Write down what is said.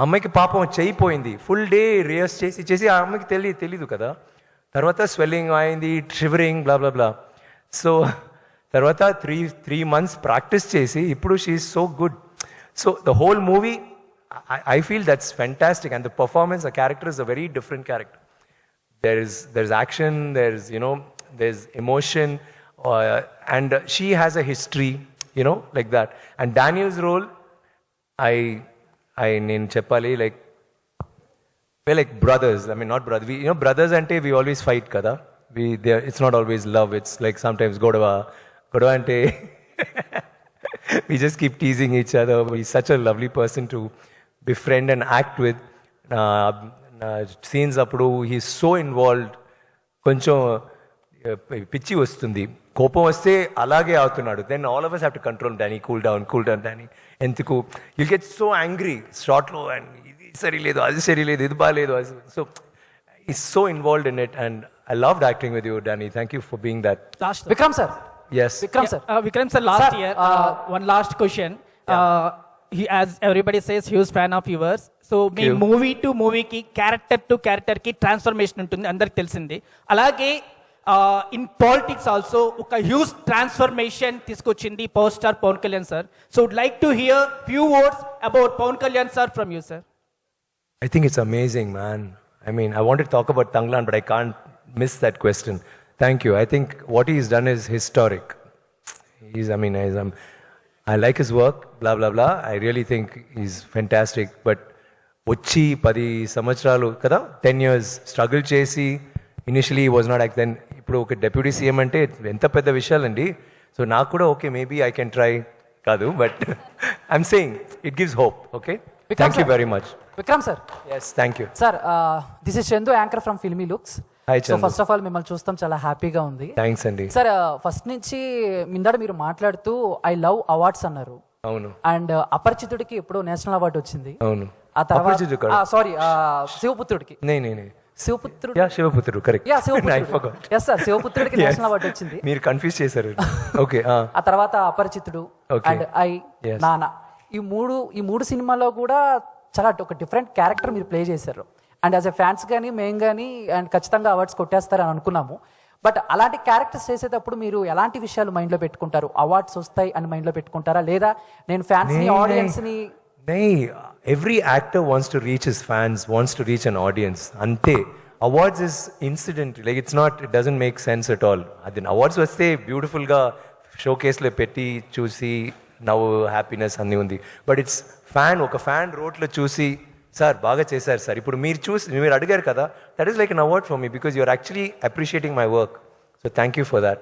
అమ్మాయికి పాపం చేయిపోయింది, full day రియర్స్ చేసి చేసి ఆ అమ్మాయికి తెలీదు కదా. తర్వాత స్వెల్లింగ్ అయింది, shivering blah blah blah. So తర్వాత త్రీ months ప్రాక్టీస్ చేసి ఇప్పుడు she's so good. So the whole movie I feel that's fantastic, and the performance, the character is a very different character. There's action, there's emotion, and she has a history, like that. And Daniel's role, I neen cheppali, like we're like brothers. I mean, not brothers. Brothers ante we always fight kada. It's not always love. It's like sometimes godava ante we just keep teasing each other. He's such a lovely person to befriend and act with. Scenes appudu he's so involved. కొంచెం పిచ్చి వస్తుంది, కోపం వస్తే అలాగే అవుతున్నాడు. Then all of us have to control Danny, cool down Danny. ఎందుకు you get so angry shortలో, and ఇది సరిలేదు, అది సరిలేదు, ఇది బాలేదు. So he's so involved in it, and I loved acting with you, Danny. Thank you for being that. Vikram sir. Yes. Vikram sir, last year, one last question. He, as everybody says, huge fan of yours. So మీ movie to మూవీకి, character to క్యారెక్టర్కి transformation ఉంటుంది, అందరికి తెలిసింది. అలాగే in politics also ఒక huge transformation తీసుకొచ్చింది power star Pawan Kalyan sir. So would like to hear few words about Pawan Kalyan sir from you sir. I think it's amazing, man. I mean, I wanted to talk about Tanglan, but I can't miss that question. Thank you. I think what he's done is historic. I like his work, blah, blah, blah. I really think he's fantastic. But వచ్చి 10 సంవత్సరాలు కదా, 10 years struggle చేసి, initially was not act. Then ఇప్పుడు ఒక deputy CM అంటే ఎంత పెద్ద విషయాలండి. So నాకు కూడా okay, maybe I can try కాదు, but I'm saying it gives hope. Okay, thank you very much. Vikram sir. Yes, thank you sir. This is Chandu, anchor from Filmy Looks. So first of all మిమ్మల్ని చూస్తాం చాలా హ్యాపీగా ఉంది. థ్యాంక్స్ అండి. Sir, first నుంచి మిందాడ మీరు మాట్లాడుతూ ఐ లవ్ అవార్డ్స్ అన్నారు. అవును. అండ్ అపరిచితుడికి ఎప్పుడో నేషనల్ అవార్డు వచ్చింది. అవును. ఆ తర్వాత సారీ, శివపుత్రుడికి శివపుత్రుడు కరెక్ట్. ఎస్ సార్, శివపుత్రుడికి నేషనల్ అవార్డు వచ్చింది. మీరు కన్ఫ్యూజ్ చేశారు. ఓకే. ఆ తర్వాత అపరిచితుడు అండ్ ఐ నాన్న, ఈ మూడు సినిమాలో కూడా చాలా ఒక డిఫరెంట్ క్యారెక్టర్ మీరు ప్లే చేశారు. అండ్ యాజ్ ఎ ఫ్యాన్స్ కానీ మేము కానీ అండ్ ఖచ్చితంగా అవార్డ్స్ కొట్టేస్తారని అనుకున్నాము. బట్ అలాంటి క్యారెక్టర్స్ చేసేటప్పుడు మీరు ఎలాంటి విషయాలు మైండ్లో పెట్టుకుంటారు? అవార్డ్స్ వస్తాయి అని మైండ్లో పెట్టుకుంటారా, లేదా నేను ఫ్యాన్స్ని ఆడియన్స్ని? Every actor wants to reach his fans, wants to reach an audience. Ante awards is incident, like it doesn't make sense at all. Adin awards vaste beautiful ga showcase lo petti chusi now happiness anni undi, but it's oka fan wrote lo chusi sir baga chesaru sir ipudu meer adigaru kada, that is like an award for me because you are actually appreciating my work. So thank you for that.